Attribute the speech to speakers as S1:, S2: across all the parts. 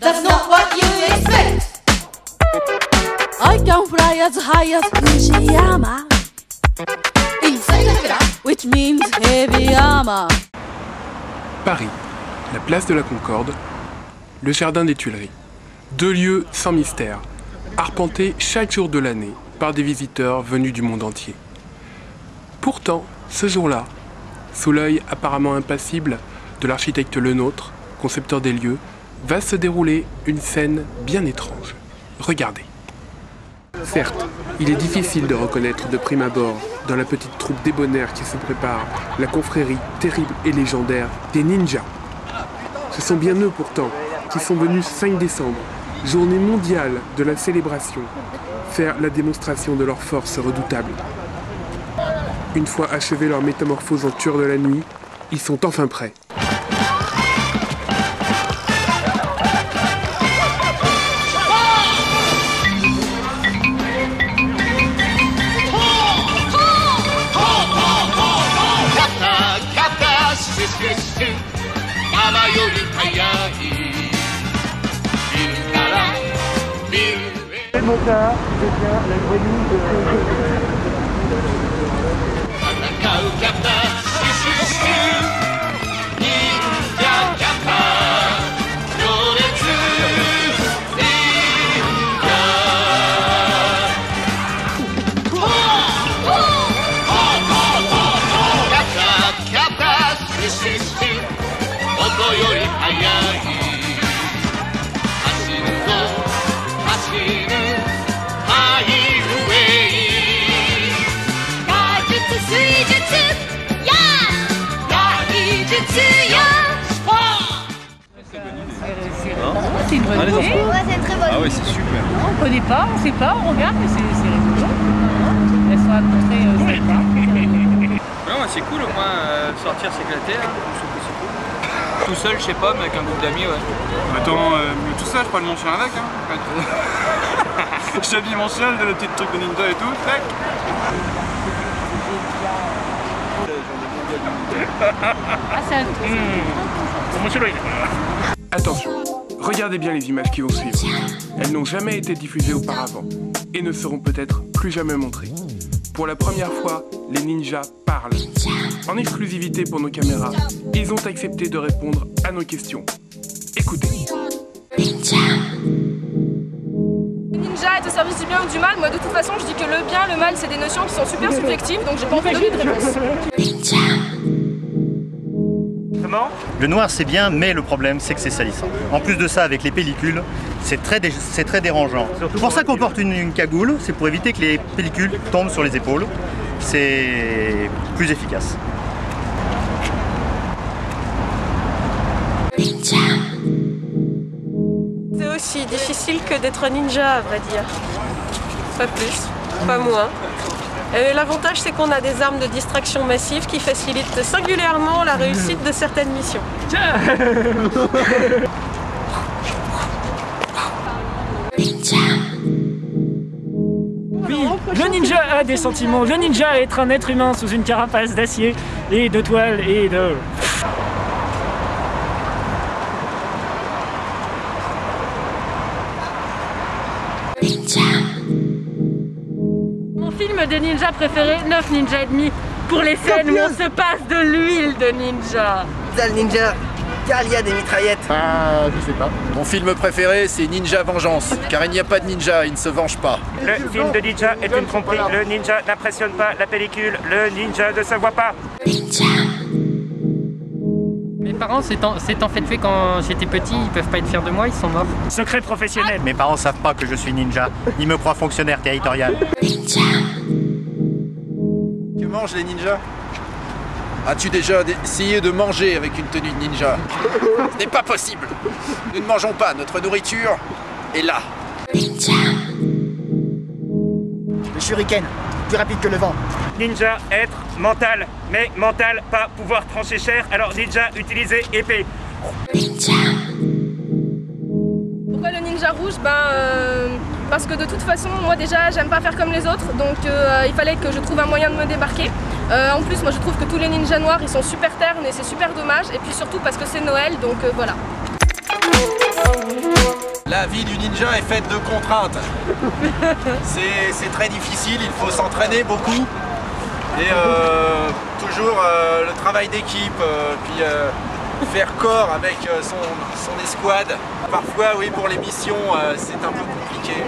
S1: That's not what you expect.
S2: I can fly as high as Nishiyama, which means heavy armor.
S3: Paris, la place de la Concorde, le jardin des Tuileries. Deux lieux sans mystère, arpentés chaque jour de l'année par des visiteurs venus du monde entier. Pourtant, ce jour-là, sous l'œil apparemment impassible de l'architecte Lenôtre, concepteur des lieux, va se dérouler une scène bien étrange. Regardez. Certes, il est difficile de reconnaître de prime abord, dans la petite troupe débonnaire qui se prépare, la confrérie terrible et légendaire des ninjas. Ce sont bien eux pourtant, qui sont venus 5 décembre, journée mondiale de la célébration, faire la démonstration de leur force redoutable. Une fois achevés leur métamorphose en tueurs de la nuit, ils sont enfin prêts.
S4: Le motard devient la grenouille de...
S5: C'est une bonne idée.
S6: Ouais, c'est très bonne.
S5: Ah ouais, c'est super. On connaît pas, on sait pas, on regarde, mais c'est rigolo. Elles sont rencontrées sympa.
S7: Non, c'est cool au moins sortir, s'éclater. Hein. Je trouve que c'est cool. Tout seul, je sais pas, mais avec un groupe d'amis, ouais.
S8: Attends, tout ça, je prends mon chien avec. Hein. Je t'habille mon chien, le petit truc de ninja et tout, tac.
S5: Ah, c'est un truc.
S3: Attention, regardez bien les images qui vont suivre. Elles n'ont jamais été diffusées auparavant et ne seront peut-être plus jamais montrées. Pour la première fois, les ninjas parlent. En exclusivité pour nos caméras, ils ont accepté de répondre à nos questions. Écoutez.
S9: Ninja est au service du bien ou du mal. Moi de toute façon je dis que le bien, le mal c'est des notions qui sont super subjectives, donc j'ai pas envie de donner de réponse.
S10: Le noir c'est bien, mais le problème c'est que c'est salissant. En plus de ça, avec les pellicules, c'est très dérangeant. C'est pour ça qu'on porte une cagoule, c'est pour éviter que les pellicules tombent sur les épaules. C'est plus efficace.
S11: C'est aussi difficile que d'être ninja, à vrai dire. Pas plus, pas moins. L'avantage, c'est qu'on a des armes de distraction massive qui facilitent singulièrement la réussite de certaines missions.
S4: Oui, le ninja a des sentiments. Le ninja est un être humain sous une carapace d'acier et de toile et de...
S5: Mon film de ninja préféré, 9 ninjas et demi, pour les scènes où on se passe de l'huile de ninja.
S12: Le ninja, car il y a des mitraillettes.
S13: Ah, je sais pas. Mon film préféré, c'est Ninja Vengeance, car il n'y a pas de ninja, il ne se venge pas.
S4: Le film de ninja est une tromperie. Le ninja n'impressionne pas la pellicule. Le ninja ne se voit pas.
S7: Mes parents s'est en fait quand j'étais petit, ils peuvent pas être fiers de moi, ils sont morts.
S4: Secret professionnel.
S10: Mes parents savent pas que je suis ninja. Ils me croient fonctionnaire territorial.
S13: Que mangent les ninjas? As-tu déjà essayé de manger avec une tenue de ninja? Ce n'est pas possible. Nous ne mangeons pas, notre nourriture est là.
S12: Le shuriken, plus rapide que le vent.
S4: Ninja, être mental. Mais mental, pas pouvoir trancher cher. Alors ninja, utiliser épée.
S9: Pourquoi le ninja rouge? Parce que de toute façon, moi déjà, j'aime pas faire comme les autres, donc il fallait que je trouve un moyen de me démarquer. En plus, moi je trouve que tous les ninjas noirs, ils sont super ternes et c'est super dommage. Et puis surtout parce que c'est Noël, donc voilà.
S13: La vie du ninja est faite de contraintes. C'est très difficile, il faut s'entraîner beaucoup. Et toujours le travail d'équipe, puis faire corps avec son escouade. Parfois, oui, pour les missions, c'est un peu compliqué,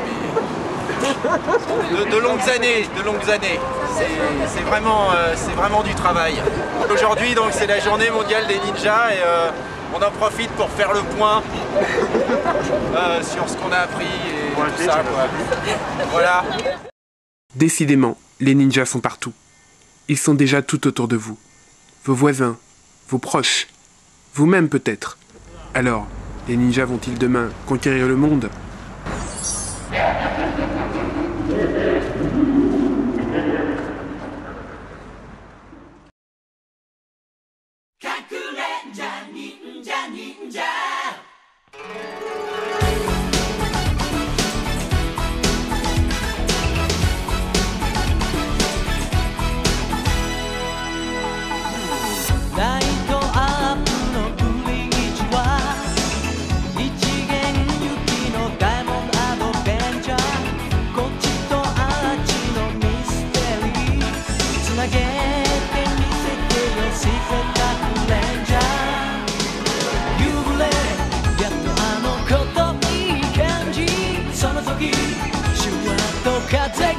S13: mais de longues années. C'est vraiment du travail. Aujourd'hui, donc, c'est la journée mondiale des ninjas et on en profite pour faire le point sur ce qu'on a appris et tout ça, quoi. Voilà.
S3: Décidément, les ninjas sont partout. Ils sont déjà tout autour de vous. Vos voisins, vos proches, vous-même peut-être. Alors, les ninjas vont-ils demain conquérir le monde ?
S6: Got